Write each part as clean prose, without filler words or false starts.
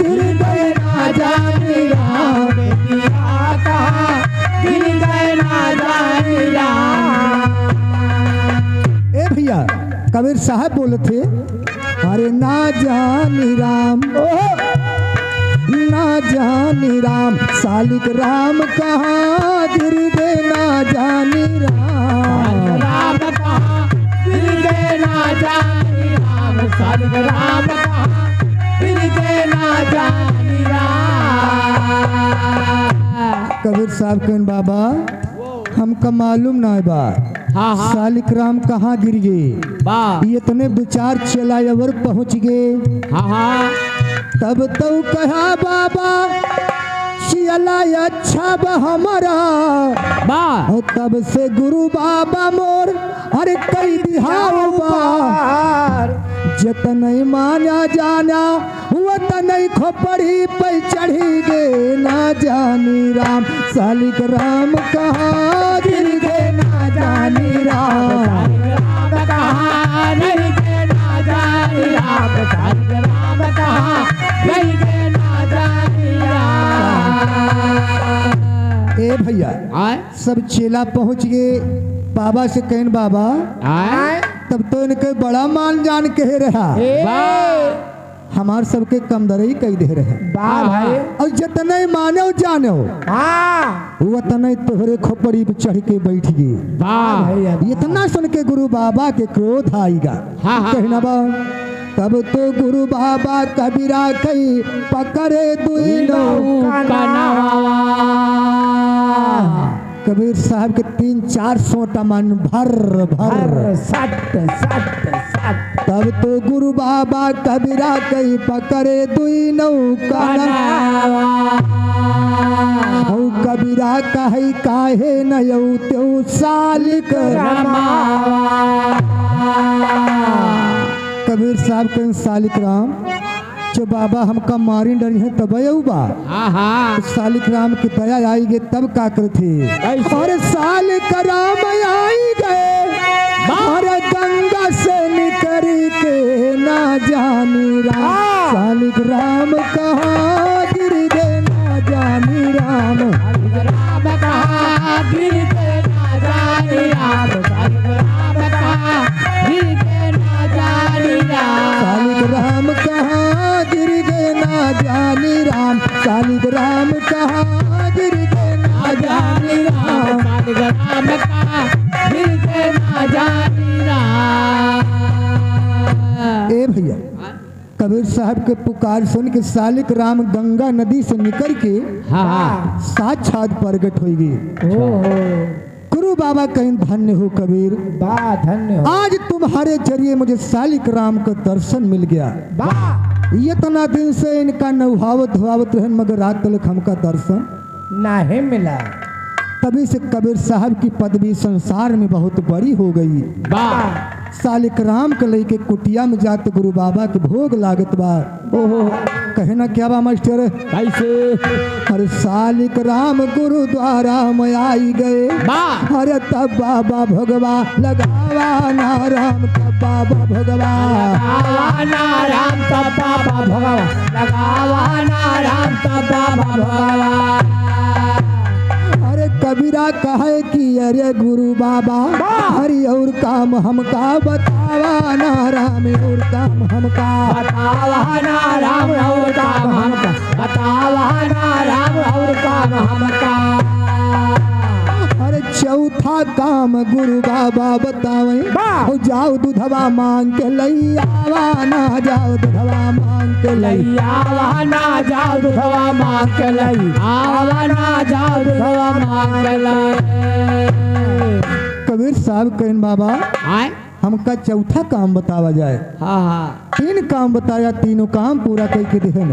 गिर गए ना जाने राम बेटिया कहाँ गिर गए ना जाने राम। ए भैया कबीर साहब बोले थे अरे ना जाने राम ना जाने राम सालिक राम कहाँ गिर गए ना जाने राम। राम कहाँ गिर गए ना जाने राम सालिक राम कहाँ गिर गए ना जाने राम। कबीर साहब कहन बाबा हमका मालूम ना है बा हाँ। सालिक राम कहाँ गिर गए। ये इतने विचार चलावर पहुँच गए। हाँ। तब तो कहा बाबा चला अच्छा बा हमारा और तब से गुरु बाबा मोर अरे कई दिहाओ बार जतन माना जाना हुआ तनई खोपड़ी पे चढ़ी गे ना जानी राम सालिक राम कहाँ गिर गे ना जानी राम। कहाँ नहीं गे ना जानी राम सालिक राम कहाँ नहीं गे ना जानी राम। ए भैया सब चेला पहुंच गए बाबा से कहन बाबा तब तो इनके बड़ा मान जान कह रहा हमार सबके कमदरई कही दे रहे और जितने माने जाने वो तने तोहरे खोपड़ी पे चढ़ के बैठ गए। इतना सुन के गुरु बाबा के क्रोध आएगा कहना बा तब तो गुरु बाबा कबीरा कई पकड़े दुई कबीर साहब के 3-4 सोटा मन भर भर सट सट सट। तब तो गुरु बाबा कबीरा कई पकड़े दुई नौका कबीरा कहे काहे न त्यो सालिक कबीर साहब के सालिक राम जो बाबा हमका मारी डरी है तब बा सालिक राम की दया आई गए तब का करते और सालिक राम आई गए और गंगा से निकल के ना जानी राम सालिक राम कहाँ गिर गए ना जानी राम। राम कहाँ गिर गए ना जानी राम सालिक राम कहाँ गिर गए ना जानी राम। सालिक राम कहाँ गिर गए ना जानी राम सालिक राम कहाँ गिर गए ना जानी राम सालिक राम कहाँ गिर गए ना जानी राम। ए भैया कबीर साहब के पुकार सुन के सालिक राम गंगा नदी से निकल के साक्षात प्रकट हो गई। गुरु बाबा कहीं धन्य हो कबीर धन्य हो। आज तुम्हारे जरिए मुझे सालिक राम का दर्शन मिल गया। इतना दिन से इनका नौहावत धुआवत रहन मगर रात तक हमका दर्शन नहीं मिला। तभी से कबीर साहब की पदवी संसार में बहुत बड़ी हो गई। सालिक राम के लेके कुटिया में जाते गुरु बाबा के भोग लागत बा। कहना क्या बा मास्टर कैसे अरे सालिक राम गुरुद्वारा में आई गए अरे तब बाबा भगवा लगावा ना राम तब बाबा भगवा राम तब बाबा भगवा लगावा ना राम तब बाबा भगवा। कबीरा कहे कि अरे गुरु बाबा हरि और काम हमका बतावा ना राम और काम हमका बतावा ना राम और काम हमका बतावा ना राम और काम हमका। अरे चौथा काम गुरु बाबा बतावे जाओ दूधवा मांग के लैयावा ना जाओ दूधवा मांग के लैयावा ना जाओ दूधवा मांग के लैयावा ना जाओ दूधवा मांग के लै। कबीर साहब कहन बाबा हमका चौथा काम बतावा जाए। 3 काम बताया तीनों काम पूरा करके देहन।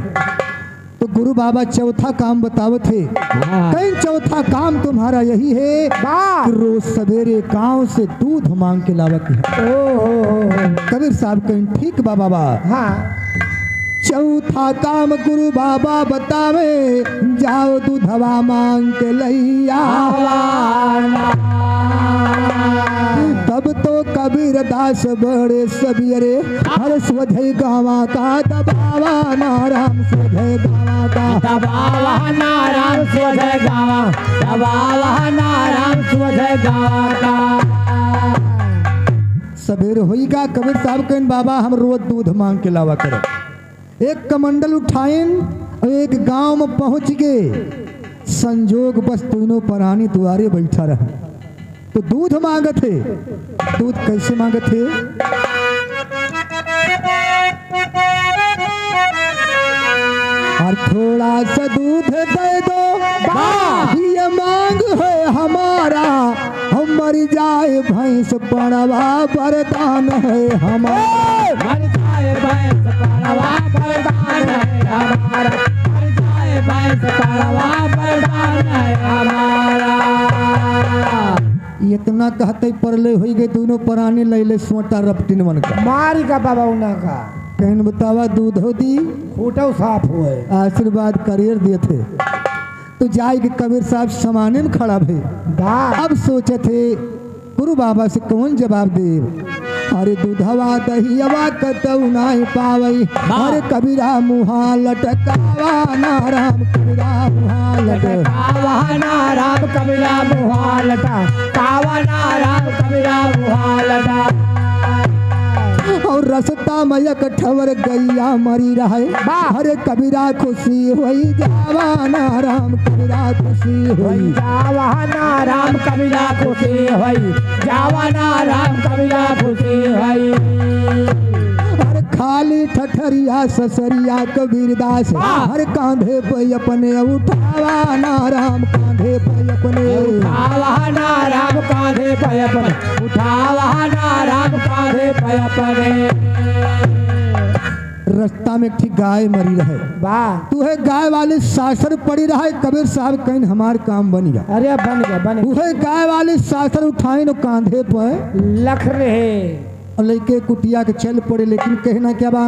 तो गुरु बाबा चौथा काम बतावत थे कहीं चौथा काम तुम्हारा यही है कि रोज सवेरे गांव से दूध मांग के लावत है। कबीर साहब कहीं ठीक बाबा चौथा काम गुरु बाबा बतावे जाओ दूधवा मांग के लैया। तब तो कबीर दास बड़े सबेरे हर स्वधे गावा का दबावा नाराम स्वधे गावा का दबावा नाराम स्वधे गावा दबावा नाराम स्वधे गावा का। सबेर होई का कबीर साहब कहन बाबा हम रोज दूध मांग के लावा करे। एक कमंडल उठाइन और एक गांव में पहुंच गए। संजोग बस तीनों प्राणी द्वारे बैठा रहे तो दूध मांगत थे। दूध कैसे मांगत थे? और थोड़ा सा दूध दे दो ये मांग है हमारा, हम मर जाए भैंस पड़वा वरदान है हमारा। मर जाए भैंस पड़वा वरदान है हमारा, मर जाए भैंस पड़वा वरदान है हमारा। इतना कहते परले हो गए दोनों प्राणी लैले सोटा रपटिन बन का मारी का बाबा उना का कहन बतावा दूध हो दी फूटो साफ हुए आशीर्वाद करियर दिए थे। तो जाए के कबीर साहब समाने में खड़ा भे। अब सोचे थे गुरु बाबा से कौन जवाब दे। अरे दूधवा दहियावा कतऊ नहीं पावई, अरे कबीरा मुहा लटकावा नाराम कबीरा मुहा लटकावा नाराम कबीरा मुहा लटकावा नाराम कबीरा मुहा लटा। और रसता में एक ठवर गैया मरी रहे, अरे कबीरा खुशी हुई जावा नाराम कबीरा खुशी हुई जावा नाराम कबीरा खुशी हुई जावा नाराम कबीरा खुशी हुई। हर खाली ठठरिया ससरिया कबीरदास हर कांधे पे अपने उठावा नाराम कांधे पे अपने उठावा नाराम कांधे पे अपने उठावा नाराम कांधे पे अपने। रास्ता में एक गाय मरी रहे। तू है गाय वाले सासर पड़ी रहे। कबीर साहब कहीं हमार काम बन गया। अरे बन गया बन गया। तू है गाय वाले सासर उठाए न कांधे पर लख रहे और लेके कुटिया के चल पड़े। लेकिन कहना क्या बा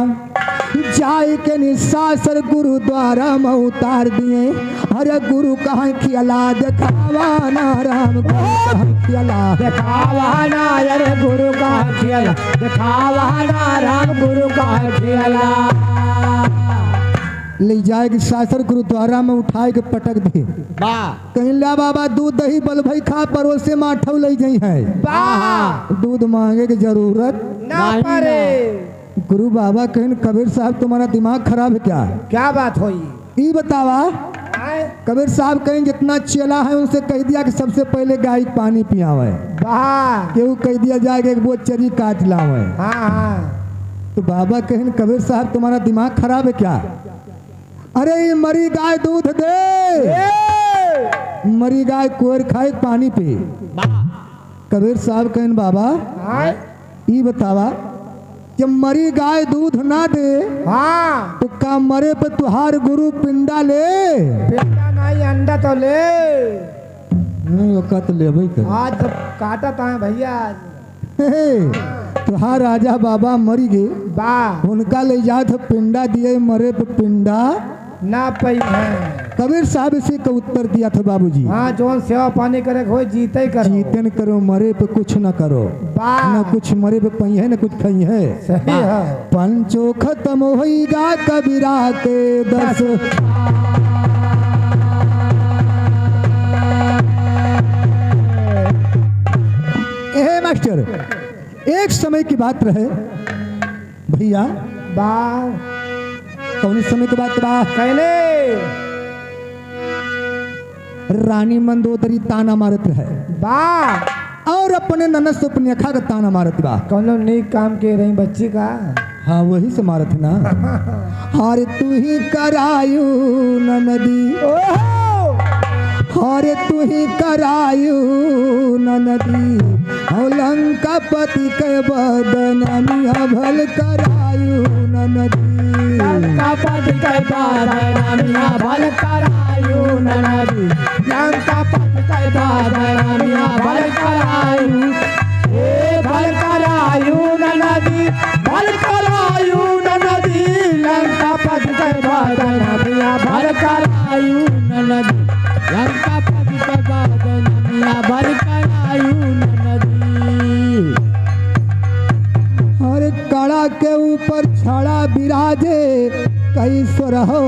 जाए के निशासर गुरुद्वारा में उतार दिए। अरे गुरु कहाँ खिला दिखावा नाराम खिला दिखावा ना अरे गुरु का खिला दिखावा नाराम गुरु का खिला। ले जाएगी सासर गुरुद्वारा में उठाए के पटक दे। कहीं ला बाबा दूध दही बल भाई खा परोसे माठौ ले जाई है। दूध मांगे की जरूरत ना पड़े। गुरु बाबा कहन कबीर साहब तुम्हारा दिमाग खराब है क्या? क्या बात हुई ये बतावा। कबीर साहब कहीं जितना चेला है उनसे कह दिया कि सबसे पहले गाय पानी पियावे। केहू कह दिया जाएगा एक बोझ चरी काट लावे। तो बाबा कहन कबीर साहब तुम्हारा दिमाग खराब है क्या? अरे ये मरी गाय दूध दे। मरी गाय कोर खाए पानी पे। कबीर साहब कहन बाबा ये बतावा जब मरी गाय दूध ना दे तो का मरे पे तुहार गुरु पिंडा ले? पिंडा नहीं अंडा तो ले। नहीं ओका तो ले भाई कर। आज तो काटा था भैया। तुहार राजा बाबा मरी गए उनका ले जा तो पिंडा दिए मरे पे पिंडा ना पई है। कबीर साहब इसी का उत्तर दिया था बाबूजी। हाँ जोन सेवा पानी करे हो जीते करो। जीते न करो मरे पे कुछ न करो। न कुछ मरे पे पई है न कुछ खई है। सही है। पंचो खत्म होईगा कबीरा के 10। मास्टर एक समय की बात रहे भैया। कौन समय की बात बा? कहले रानी मंदोदरी ताना मारत है और अपने ननद से अपनी अखा का ताना मारत बा। कौन नेक काम के रही बच्ची का। हाँ वही से मारत है ना। हारे तू ही करायू ननदी हारे तू ही करायू ननदी लंका पति के बदनामिया भल करायू ननदी। लंका पति के बदनामिया भल करायू ननदी। लंका पति के बदनामिया भल करायू भल करायू ननदी भल करायू ननदी। लंका पति के बदनामिया भल करायू ननदी। लंका पति के बदनामिया भल करायू ननदी। कई सुरहो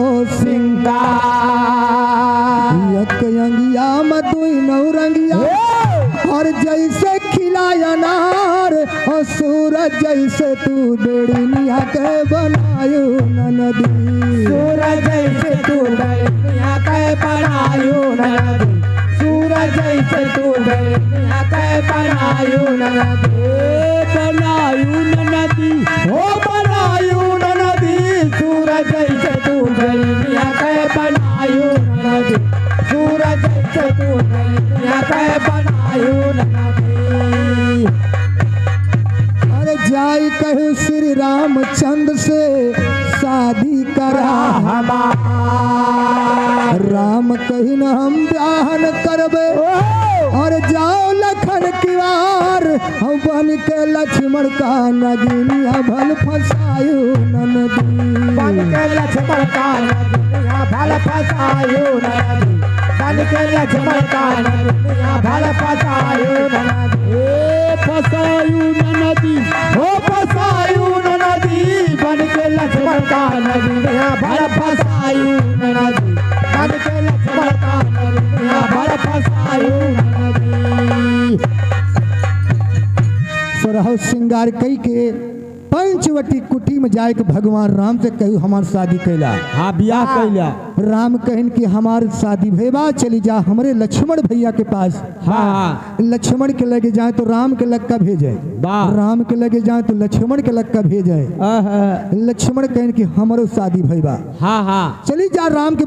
सिंगार एक अंगिया में दुई नौरंगिया और जैसे खिला अनार और सूरज जैसे तू बेड़िया के बनायो नदी सूरज जैसे तू बेड़िया के बनायो नदी सूरज जैसे तू बेड़िया के बनायो नदी बनायो नदी हो बनायो नदी सूरज जैसे तू बेड़िया के बनायो नदी सूरज जैसे तू बेड़िया के बनायो नदी अरे जाई कहूँ श्री रामचंद्र से शादी करा हमार राम कही न हम ब्याह न करबे और जाओ लखन की वार हम बन के लक्ष्मण का नगिनिया भल फसायो नदी बन के लक्ष्मण का नगिनिया भल फसायो नदी बन के लक्ष्मण का नगिनिया भल फसायो नदी फसायो नदी हो फसायो नदी बन के लक्ष्मण का नगिनिया भल फसायो नदी बन के लक्ष्मण का नगिनिया भल फसायो नदी सुरहो श्रृंगार कई के पंचवटी कुटी में जाए के भगवान राम से कहू हमार शादी कैला हाँ बियाह कैला राम कहन कि हमार शादी भेबा चली जा हमारे लक्ष्मण भैया के पास हाँ लक्ष्मण के लगे जाए तो राम के लग का भेजे राम के लगे जाए तो लक्ष्मण के लग का भेजे लक्ष्मण कहन कि हमारो शादी भैबा हाँ हाँ चली जा राम के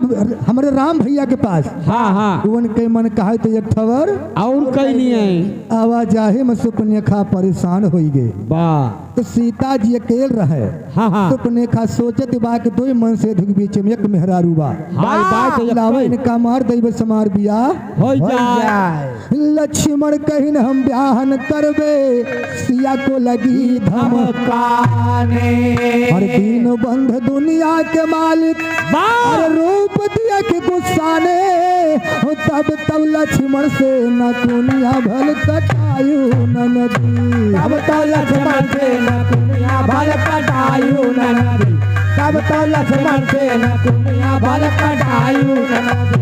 हमारे राम भैया के पास हाँ हाँ उनके मन कहा तो एक खबर और कहीं नहीं है आवाजाही में सुपनेखा परेशान हो गए वाह तो सीता जी अकेल रहे हाँ हाँ सुपनेखा सोचत बा के दो मन से धुक बीच में एक मेहरारू बा हाय बात लावे इनका मार दैव समार बियाह हो जाए लक्ष्मण कहिन हम ब्याह न करबे सिया को लगी धमकाने हर दिन बंध दुनिया के मालिक और रूप दिया के गुस्सा ने तब तब लक्ष्मण से न दुनिया भल कटायु नदी तब तो लक्ष्मण से न दुनिया भल कटायु नदी तब तो लक्ष्मण से न दुनिया भल कटायु नदी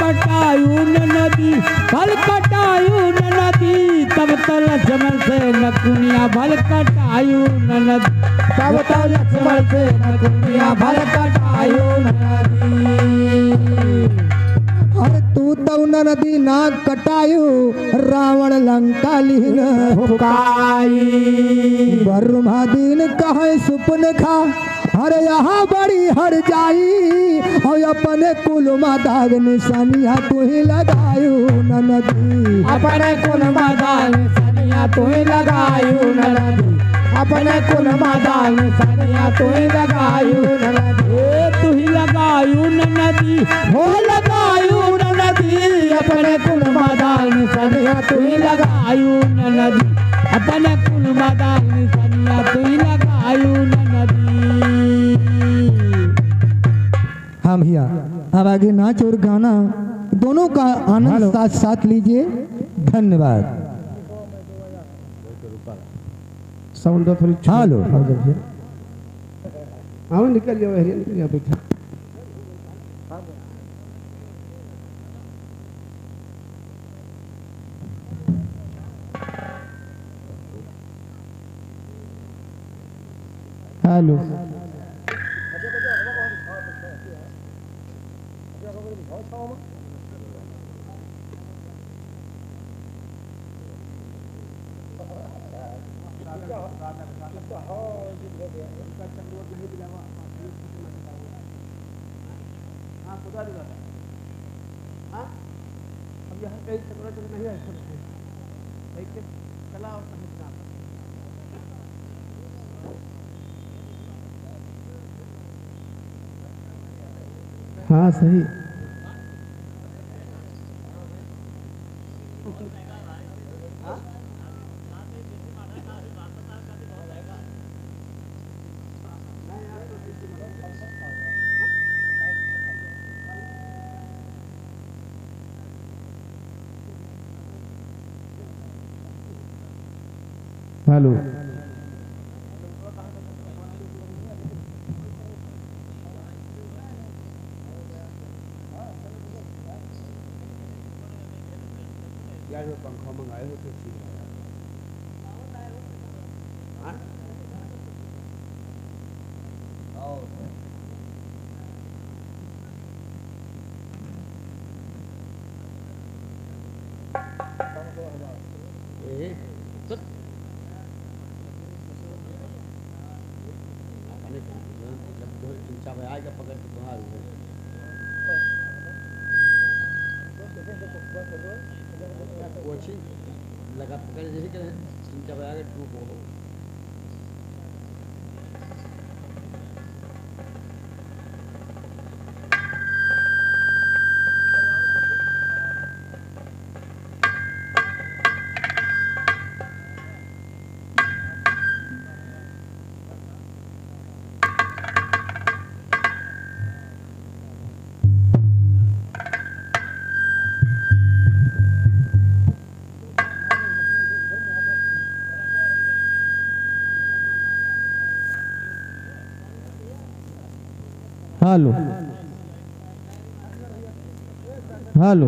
कटायु नदी भल कटायु नदी तब तो लक्ष्मण से न दुनिया भल कटायु नदी तब तो लक्ष्मण से न दुनिया भल कटायु नदी अरे तू तो नदी ना कटायु रावण लंका लीन हुकाई बर्मा दिन कहे सुपनेखा अरे यहाँ बड़ी हर जाई और अपने कुल दाग निशानिया तू ही लगायु नदी अपने कुल दाग निशानिया तू ही लगायु नदी अपने कुल दाग निशानिया तू ही लगायु नदी तू ही लगायु नदी हो लगायु नदी अपने कुल दाग निशानिया तू ही लगायु नदी अपने कुल दाग निशानिया तू ही लगायु नदी हाँ भैया अब आगे नाच और गाना दोनों का आनंद साथ साथ लीजिए धन्यवाद साउंड थोड़ी हेलो आओ निकल जाओ निकल जाओ बैठा हेलो अब यहाँ कहीं नहीं है चला हाँ सही हेलो बजाज में पंखा मंगाए हो तो ठीक है। हाँ? ए, चुप। अपने जब इंचा में आएगा पकड़ के तुम्हारे कोचिंग लगा पकड़ जैसे कि इंचा में आएगा टू को हेलो हेलो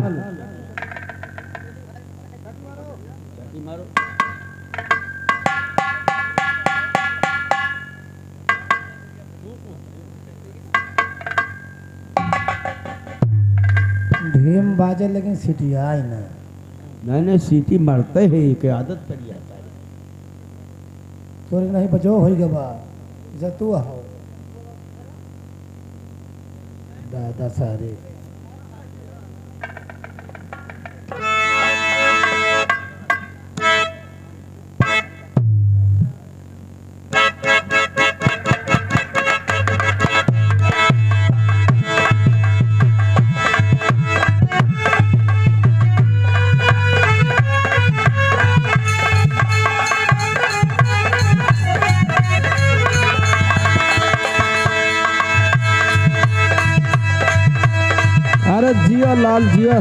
चाटी मारो। धीम बाजे लेकिन सीटी आई ना। मैंने सीटी मारते है एक आदत पड़ जाता है। तोरे नहीं बजो हो गबा जतू हो दादा सारे अरे जिया लाल जिया।